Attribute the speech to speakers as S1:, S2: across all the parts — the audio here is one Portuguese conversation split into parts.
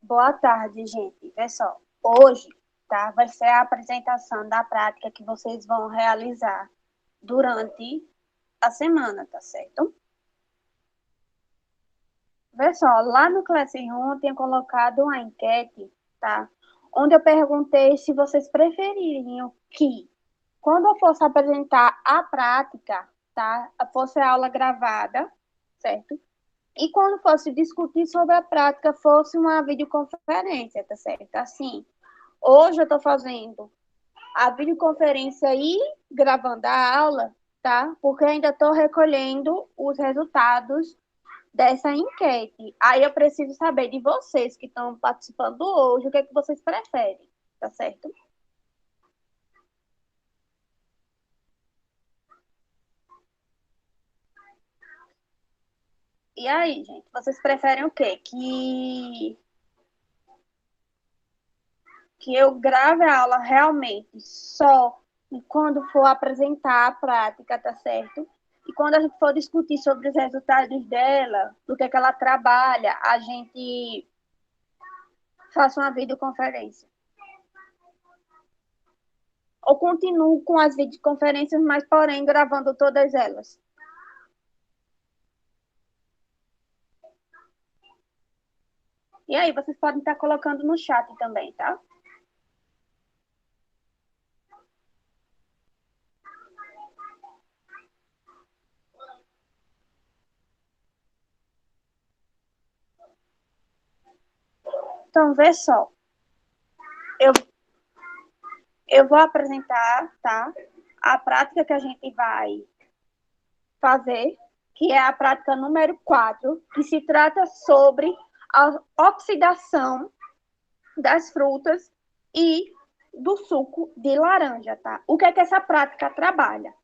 S1: Boa tarde, gente. Pessoal, hoje, tá, vai ser a apresentação da prática que vocês vão realizar durante a semana, tá certo? Pessoal, lá no Classroom eu tinha colocado uma enquete, tá? Onde eu perguntei se vocês prefeririam que, quando eu fosse apresentar a prática, tá, fosse a aula gravada, certo? E quando fosse discutir sobre a prática, fosse uma videoconferência, tá certo? Assim, hoje eu estou fazendo a videoconferência e gravando a aula, tá? Porque eu ainda estou recolhendo os resultados dessa enquete. Aí eu preciso saber de vocês que estão participando hoje, o que é que vocês preferem, tá certo? E aí, gente, vocês preferem o quê? Que eu grave a aula realmente só quando for apresentar a prática, tá certo? E quando a gente for discutir sobre os resultados dela, do que ela trabalha, a gente faça uma videoconferência. Ou continuo com as videoconferências, mas porém gravando todas elas. E aí, vocês podem estar colocando no chat também, tá? Então, vê só. Eu, eu vou apresentar, tá? A prática que a gente vai fazer, que é a prática número 4, que se trata sobre a oxidação das frutas e do suco de laranja, tá? O que é que essa prática trabalha?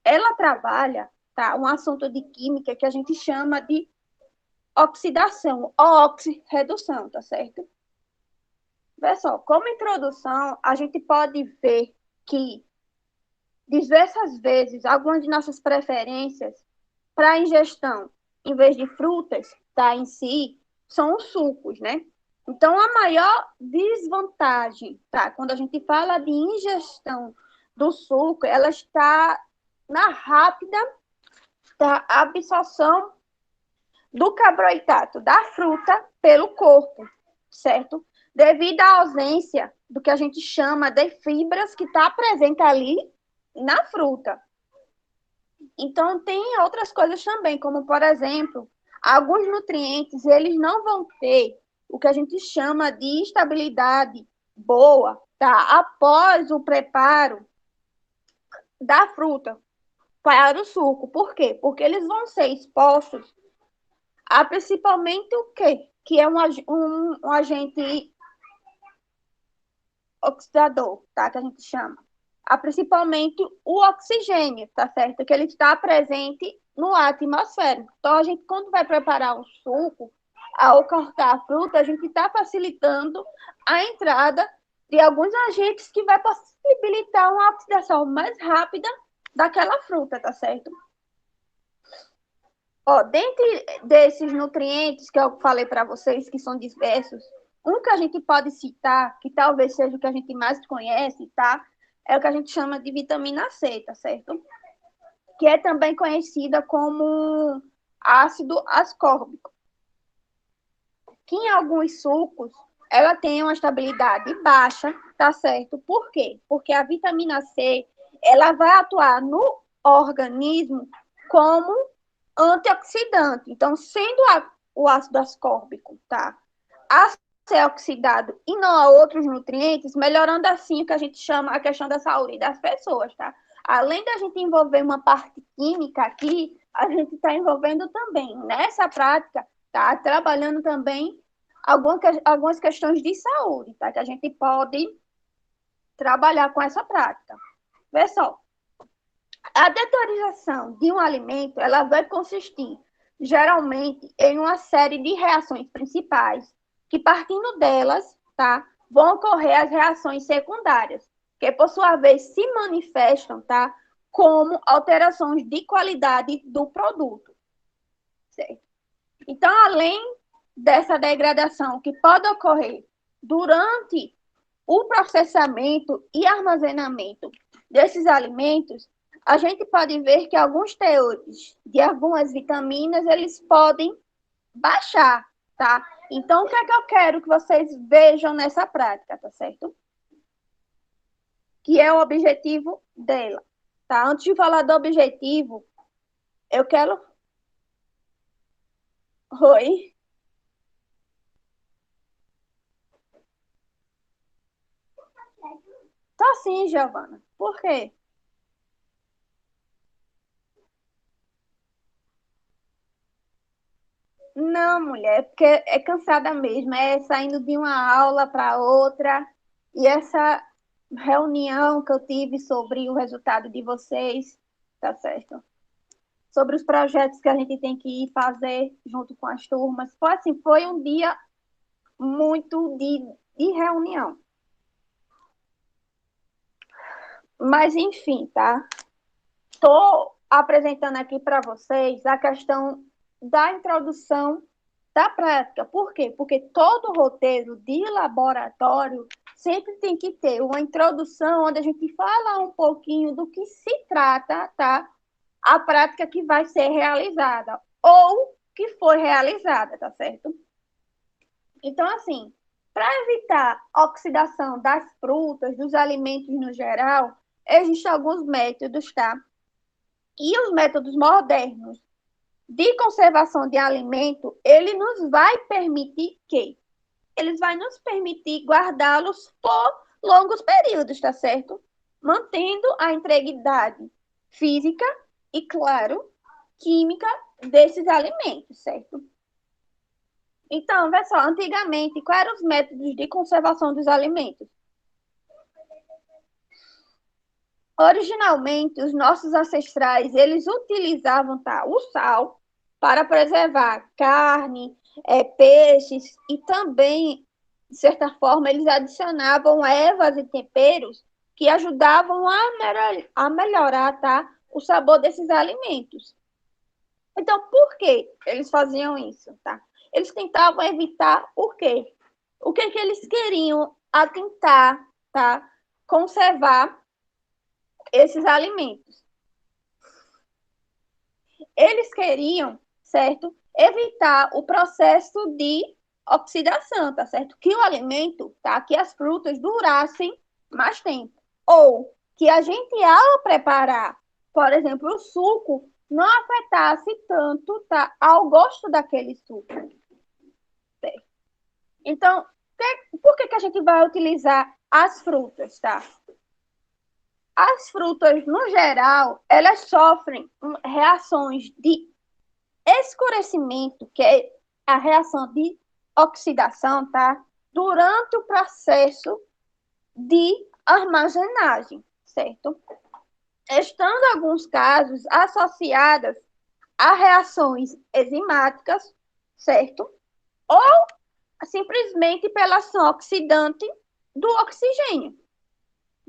S1: Ela trabalha, tá, um assunto de química que a gente chama de oxidação, ou oxirredução, tá certo? Pessoal, como introdução, a gente pode ver que diversas vezes algumas de nossas preferências para ingestão, em vez de frutas, tá, em si, são os sucos, né? Então, a maior desvantagem, tá, quando a gente fala de ingestão do suco, ela está na rápida tá, absorção do carboidrato da fruta pelo corpo, certo? Devido à ausência do que a gente chama de fibras que está presente ali na fruta. Então, tem outras coisas também, como, por exemplo, alguns nutrientes, eles não vão ter o que a gente chama de estabilidade boa, tá? Após o preparo da fruta para o suco. Por quê? Porque eles vão ser expostos a principalmente o quê? Que é um agente oxidador, tá? Que a gente chama. A principalmente o oxigênio, tá certo? Que ele está presente no ar atmosférico. Então, a gente, quando vai preparar um suco, ao cortar a fruta, a gente está facilitando a entrada de alguns agentes que vai possibilitar uma oxidação mais rápida daquela fruta, tá certo? Ó, dentre desses nutrientes que eu falei para vocês, que são diversos, um que a gente pode citar, que talvez seja o que a gente mais conhece, tá? É o que a gente chama de vitamina C, tá certo? Que é também conhecida como ácido ascórbico, que em alguns sucos ela tem uma estabilidade baixa, tá certo? Por quê? Porque a vitamina C, ela vai atuar no organismo como antioxidante. Então, sendo o ácido ascórbico, tá? A ser oxidado e não a outros nutrientes, melhorando assim o que a gente chama a questão da saúde das pessoas, tá? Além da gente envolver uma parte química aqui, a gente está envolvendo também nessa prática, tá? Trabalhando também algumas questões de saúde, tá? Que a gente pode trabalhar com essa prática. Pessoal, a detorização de um alimento, ela vai consistir geralmente em uma série de reações principais, que partindo delas, tá, vão ocorrer as reações secundárias, que por sua vez se manifestam, tá, como alterações de qualidade do produto, certo? Então, além dessa degradação que pode ocorrer durante o processamento e armazenamento desses alimentos, a gente pode ver que alguns teores de algumas vitaminas, eles podem baixar, tá? Então, o que é que eu quero que vocês vejam nessa prática, tá certo? Que é o objetivo dela, tá? Antes de falar do objetivo, eu quero... Oi? Tá sim, Giovana. Por quê? Não, mulher, é porque é cansada mesmo, é saindo de uma aula para outra, e essa reunião que eu tive sobre o resultado de vocês, tá certo? Sobre os projetos que a gente tem que ir fazer junto com as turmas. Foi assim, foi um dia muito de reunião. Mas, enfim, tá? Estou apresentando aqui para vocês a questão da introdução da prática. Por quê? Porque todo roteiro de laboratório sempre tem que ter uma introdução onde a gente fala um pouquinho do que se trata, tá? A prática que vai ser realizada ou que foi realizada, tá certo? Então, assim, para evitar a oxidação das frutas, dos alimentos no geral, existem alguns métodos, tá? E os métodos modernos de conservação de alimento, ele nos vai permitir que? Eles vai nos permitir guardá-los por longos períodos, tá certo? Mantendo a integridade física e, claro, química desses alimentos, certo? Então, vê só, antigamente, quais eram os métodos de conservação dos alimentos? Originalmente, os nossos ancestrais, eles utilizavam, tá, o sal para preservar carne, peixes e também, de certa forma, eles adicionavam ervas e temperos que ajudavam a melhorar, tá, o sabor desses alimentos. Então, por que eles faziam isso, tá? Eles tentavam evitar o quê? O que que eles queriam tentar, tá, conservar esses alimentos? Eles queriam, certo? Evitar o processo de oxidação, tá certo? Que o alimento, tá? Que as frutas durassem mais tempo. Ou que a gente, ao preparar, por exemplo, o suco, não afetasse tanto, tá? Ao gosto daquele suco. Certo? Então, por que que a gente vai utilizar as frutas, tá? As frutas, no geral, elas sofrem reações de escurecimento, que é a reação de oxidação, tá? Durante o processo de armazenagem, certo? Estando alguns casos associadas a reações enzimáticas, certo? Ou simplesmente pela ação oxidante do oxigênio.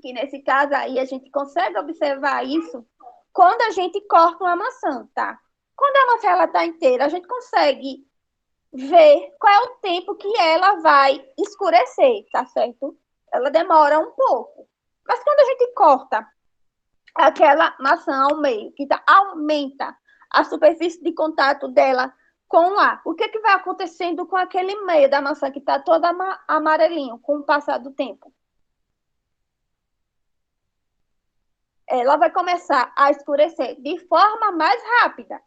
S1: Que nesse caso aí a gente consegue observar isso quando a gente corta uma maçã, tá? Quando a maçã ela tá inteira, a gente consegue ver qual é o tempo que ela vai escurecer, tá certo? Ela demora um pouco. Mas quando a gente corta aquela maçã ao meio, que aumenta a superfície de contato dela com o ar, o que, que vai acontecendo com aquele meio da maçã que está todo amarelinho com o passar do tempo? Ela vai começar a escurecer de forma mais rápida,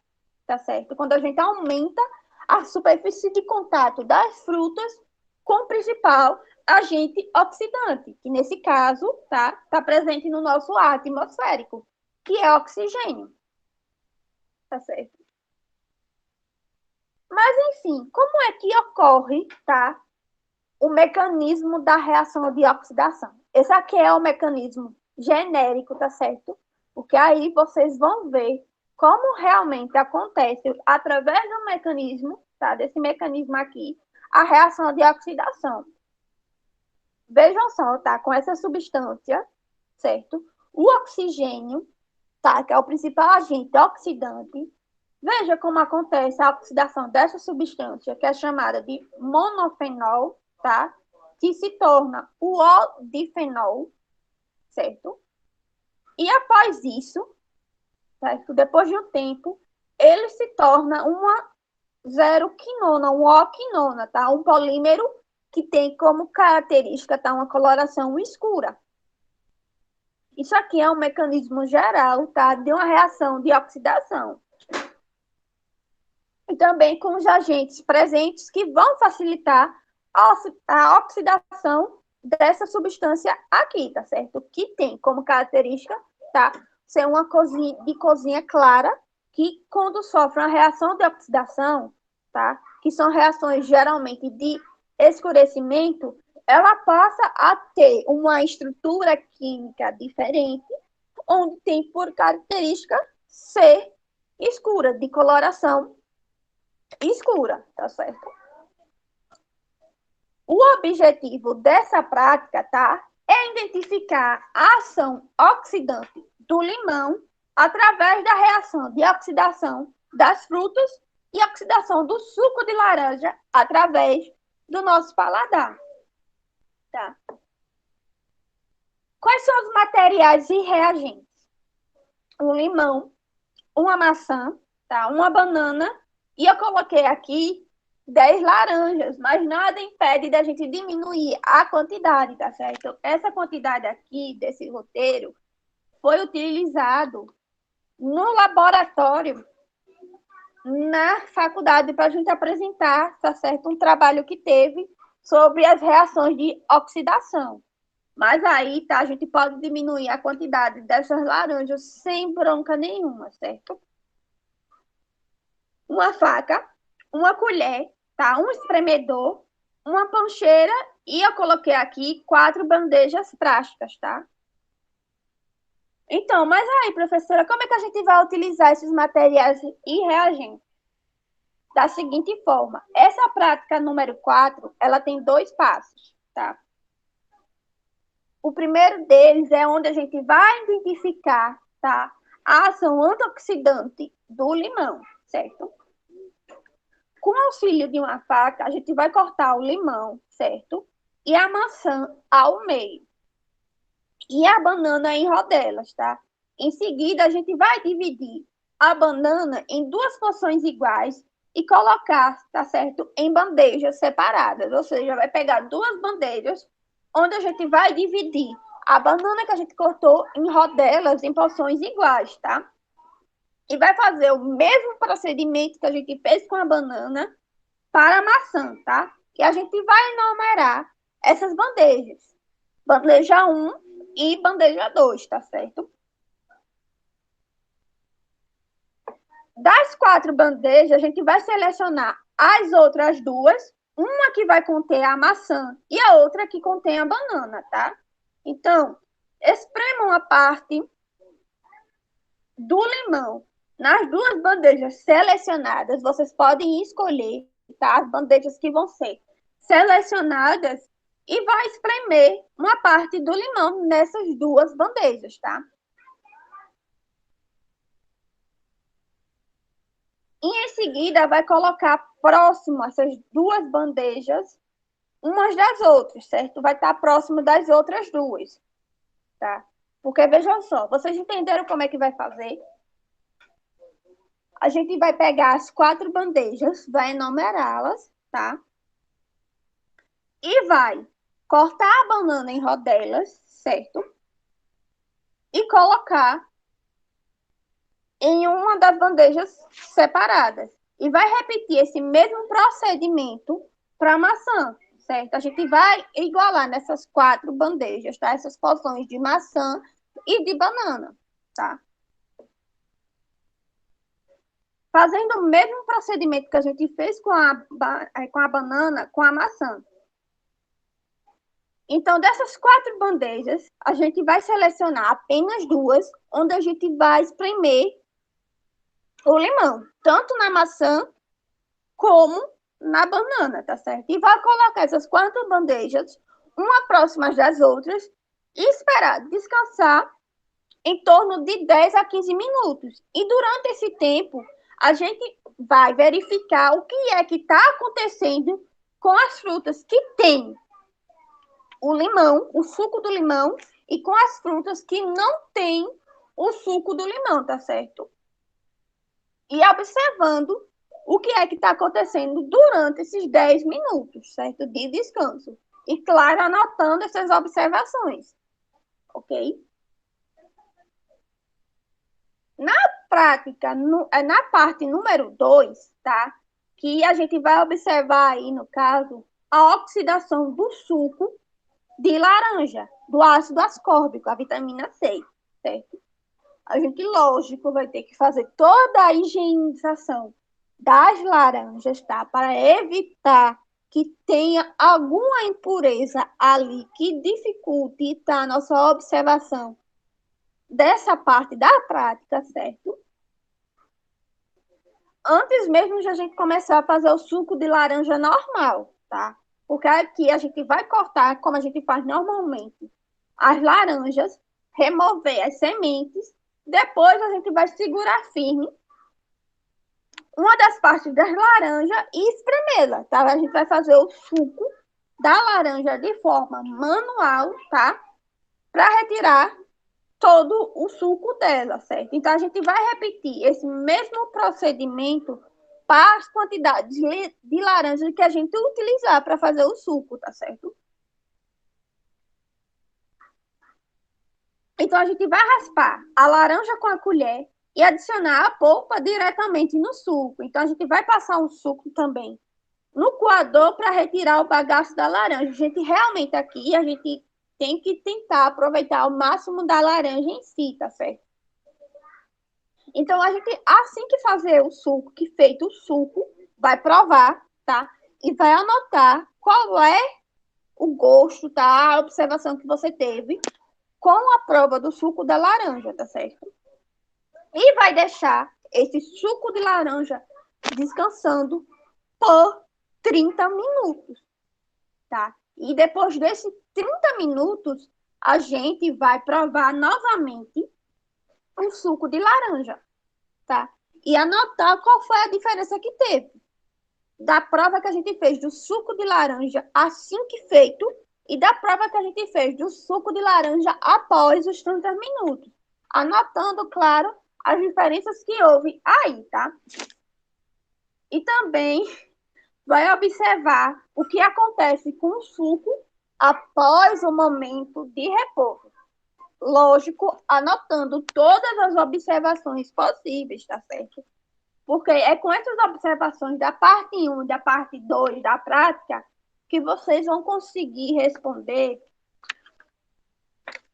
S1: tá certo? Quando a gente aumenta a superfície de contato das frutas com o principal agente oxidante, que nesse caso tá presente no nosso ar atmosférico, que é oxigênio, tá certo? Mas, enfim, como é que ocorre, tá, o mecanismo da reação de oxidação? Esse aqui é o mecanismo genérico, tá certo? Porque aí vocês vão ver como realmente acontece através do mecanismo, tá? Desse mecanismo aqui, a reação de oxidação. Vejam só, tá? Com essa substância, certo? O oxigênio, tá? Que é o principal agente oxidante, Veja como acontece a oxidação dessa substância, que é chamada de monofenol, tá? Que se torna o O-difenol, certo? E após isso, certo? Depois de um tempo, ele se torna uma zero-quinona, uma O-quinona, tá? Um polímero que tem como característica, tá? Uma coloração escura. Isso aqui é um mecanismo geral, tá? De uma reação de oxidação. E também com os agentes presentes que vão facilitar a oxidação dessa substância aqui, tá certo? Que tem como característica, tá? Ser uma cozinha clara, que quando sofre uma reação de oxidação, tá? Que são reações geralmente de escurecimento, ela passa a ter uma estrutura química diferente, onde tem por característica ser escura, de coloração escura, tá certo? O objetivo dessa prática, tá? É identificar a ação oxidante do limão através da reação de oxidação das frutas e oxidação do suco de laranja através do nosso paladar, tá? Quais são os materiais e reagentes? Um limão, uma maçã, tá? Uma banana, e eu coloquei aqui 10 laranjas, mas nada impede da gente diminuir a quantidade, tá certo? Essa quantidade aqui desse roteiro foi utilizado no laboratório na faculdade para a gente apresentar, tá certo? Um trabalho que teve sobre as reações de oxidação. Mas aí, tá, a gente pode diminuir a quantidade dessas laranjas sem bronca nenhuma, certo? Uma faca, uma colher, tá? Um espremedor, uma pancheira e eu coloquei aqui 4 bandejas plásticas, tá? Então, mas aí, professora, como é que a gente vai utilizar esses materiais e reagentes? Da seguinte forma, essa prática número 4, ela tem 2 passos, tá? O primeiro deles é onde a gente vai identificar, tá? A ação antioxidante do limão, certo? Com o auxílio de uma faca, a gente vai cortar o limão, certo? E a maçã ao meio. E a banana em rodelas, tá? Em seguida, a gente vai dividir a banana em 2 porções iguais e colocar, tá certo? Em bandejas separadas. Ou seja, vai pegar 2 bandejas, onde a gente vai dividir a banana que a gente cortou em rodelas, em porções iguais, tá? E vai fazer o mesmo procedimento que a gente fez com a banana, para a maçã, tá? E a gente vai enumerar essas bandejas. Bandeja 1 e bandeja 2, tá certo? Das 4 bandejas, a gente vai selecionar as outras 2, uma que vai conter a maçã e a outra que contém a banana, tá? Então, espremam a parte do limão nas 2 bandejas selecionadas. Vocês podem escolher, tá? As bandejas que vão ser selecionadas e vai espremer uma parte do limão nessas 2 bandejas, tá? E em seguida vai colocar próximo essas 2 bandejas umas das outras, certo? Vai estar próximo das outras 2, tá? Porque vejam só, vocês entenderam como é que vai fazer? A gente vai pegar as 4 bandejas, vai enumerá-las, tá? E vai cortar a banana em rodelas, certo? E colocar em uma das bandejas separadas. E vai repetir esse mesmo procedimento para a maçã, certo? A gente vai igualar nessas 4 bandejas, tá? Essas porções de maçã e de banana, tá? Fazendo o mesmo procedimento que a gente fez com a banana, com a maçã. Então, dessas 4 bandejas, a gente vai selecionar apenas 2, onde a gente vai espremer o limão, tanto na maçã como na banana, tá certo? E vai colocar essas 4 bandejas, uma próxima das outras, e esperar descansar em torno de 10 a 15 minutos. E durante esse tempo, a gente vai verificar o que é que está acontecendo com as frutas que tem o limão, o suco do limão, e com as frutas que não tem o suco do limão, tá certo? E observando o que é que está acontecendo durante esses 10 minutos, certo? De descanso. E, claro, anotando essas observações, ok? Na prática, na parte número 2, tá? Que a gente vai observar aí, no caso, a oxidação do suco de laranja, do ácido ascórbico, a vitamina C, certo? A gente, lógico, vai ter que fazer toda a higienização das laranjas, tá? Para evitar que tenha alguma impureza ali que dificulte, tá, a nossa observação dessa parte da prática, certo? Antes mesmo de a gente começar a fazer o suco de laranja normal, tá? Porque aqui a gente vai cortar, como a gente faz normalmente, as laranjas, remover as sementes, depois a gente vai segurar firme uma das partes das laranjas e espremê-la, tá? A gente vai fazer o suco da laranja de forma manual, tá? Para retirar todo o suco dela, certo? Então, a gente vai repetir esse mesmo procedimento para as quantidades de laranja que a gente utilizar para fazer o suco, tá certo? Então, a gente vai raspar a laranja com a colher e adicionar a polpa diretamente no suco. Então, a gente vai passar o suco também no coador para retirar o bagaço da laranja. A gente realmente aqui, a gente tem que tentar aproveitar o máximo da laranja em si, tá certo? Então, a gente, assim que fazer o suco, que feito o suco, vai provar, tá? E vai anotar qual é o gosto, tá? A observação que você teve com a prova do suco da laranja, tá certo? E vai deixar esse suco de laranja descansando por 30 minutos, tá? E depois desses 30 minutos, a gente vai provar novamente o suco de laranja, tá? E anotar qual foi a diferença que teve da prova que a gente fez do suco de laranja assim que feito e da prova que a gente fez do suco de laranja após os 30 minutos. Anotando, claro, as diferenças que houve aí, tá? E também vai observar o que acontece com o suco após o momento de repouso. Lógico, anotando todas as observações possíveis, tá certo? Porque é com essas observações da parte 1 e da parte 2 da prática que vocês vão conseguir responder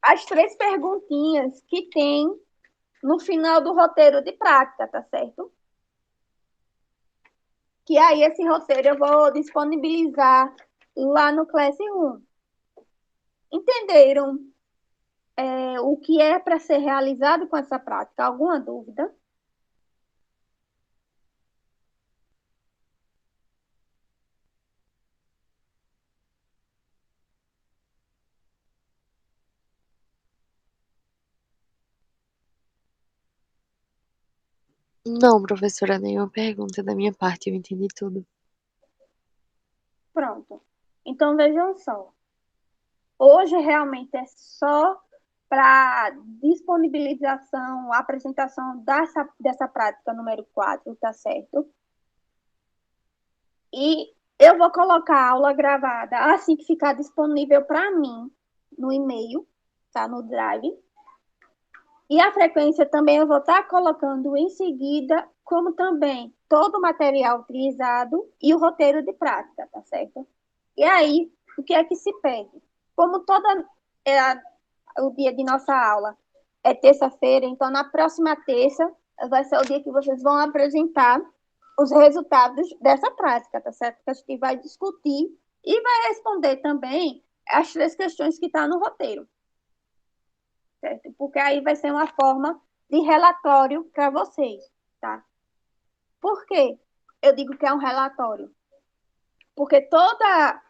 S1: as 3 perguntinhas que tem no final do roteiro de prática, tá certo? Que aí esse roteiro eu vou disponibilizar lá no Classroom. Entenderam o que é para ser realizado com essa prática? Alguma dúvida?
S2: Não, professora, nenhuma pergunta da minha parte, eu entendi tudo.
S1: Pronto. Então, vejam só. Hoje realmente é só para disponibilização, apresentação dessa prática número 4, tá certo? E eu vou colocar a aula gravada assim que ficar disponível para mim no e-mail, tá? No Drive. E a frequência também eu vou estar colocando em seguida, como também todo o material utilizado e o roteiro de prática, tá certo? E aí, o que é que se pede? Como é, o dia de nossa aula é terça-feira, então na próxima terça vai ser o dia que vocês vão apresentar os resultados dessa prática, tá certo? Que a gente vai discutir e vai responder também as 3 questões que estão no roteiro, certo? Porque aí vai ser uma forma de relatório para vocês, tá? Por quê? Eu digo que é um relatório. Porque toda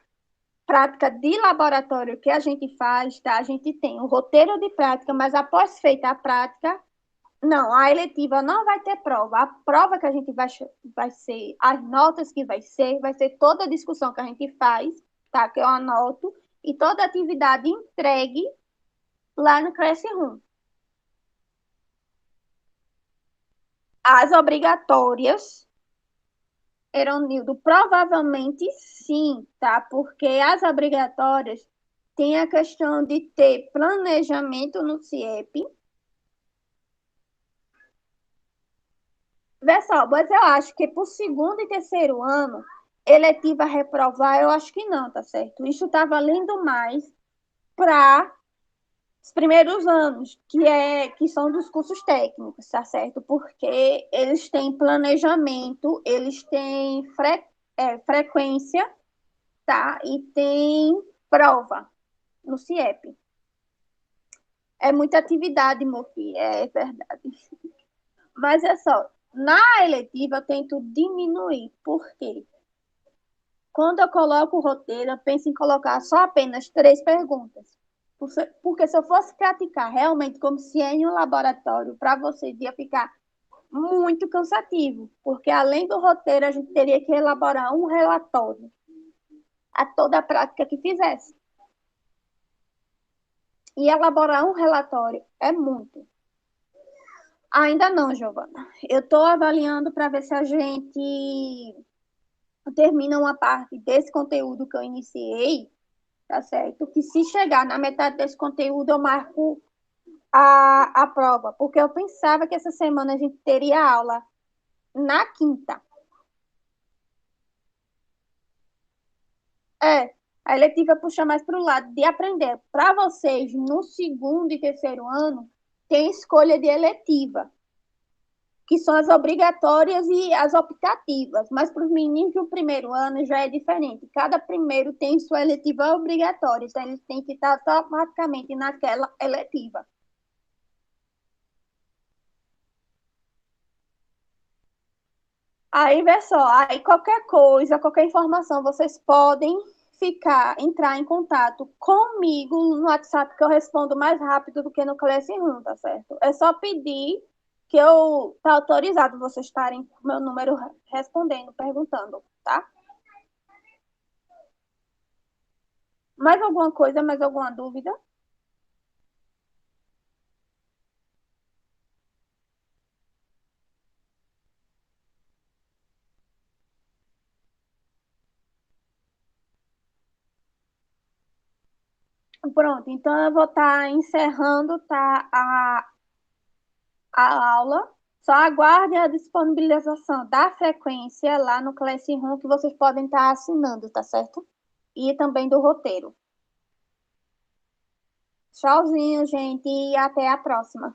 S1: prática de laboratório que a gente faz, tá? A gente tem o roteiro de prática, mas após feita a prática, Não, a eletiva não vai ter prova. A prova que a gente vai ser, as notas que vai ser toda a discussão que a gente faz, tá? Que eu anoto, e toda a atividade entregue lá no Classroom. As obrigatórias, Eronildo, provavelmente sim, tá? Porque as obrigatórias têm a questão de ter planejamento no CIEP. Vê só, mas eu acho que pro segundo e terceiro ano, eletiva reprovar, eu acho que não, tá certo? Isso tá valendo mais para os primeiros anos, que são dos cursos técnicos, tá certo? Porque eles têm planejamento, eles têm frequência, tá? E tem prova no CIEP. É muita atividade, meu filho, é verdade. Mas é só, na eletiva eu tento diminuir. Por quê? Quando eu coloco o roteiro, eu penso em colocar só apenas 3 perguntas. Porque se eu fosse praticar realmente como se é em um laboratório, para vocês ia ficar muito cansativo. Porque além do roteiro, a gente teria que elaborar um relatório a toda a prática que fizesse. E elaborar um relatório é muito. Ainda não, Giovana. Eu estou avaliando para ver se a gente termina uma parte desse conteúdo que eu iniciei, tá certo? Que se chegar na metade desse conteúdo, eu marco a prova, porque eu pensava que essa semana a gente teria aula na quinta. A eletiva puxa mais para o lado de aprender. Para vocês, no segundo e terceiro ano, tem escolha de eletiva, que são as obrigatórias e as optativas. Mas para os meninos do primeiro ano já é diferente. Cada primeiro tem sua eletiva obrigatória, então eles têm que estar automaticamente naquela eletiva. Aí, vê só, aí qualquer coisa, qualquer informação, vocês podem entrar em contato comigo no WhatsApp, que eu respondo mais rápido do que no Classroom, tá certo? É só pedir que eu tá autorizado vocês estarem com meu número respondendo, perguntando, tá? Mais alguma coisa, mais alguma dúvida? Pronto, então eu vou estar encerrando, tá, a aula. Só aguarde a disponibilização da frequência lá no Classroom que vocês podem estar assinando, tá certo? E também do roteiro. Tchauzinho, gente, e até a próxima.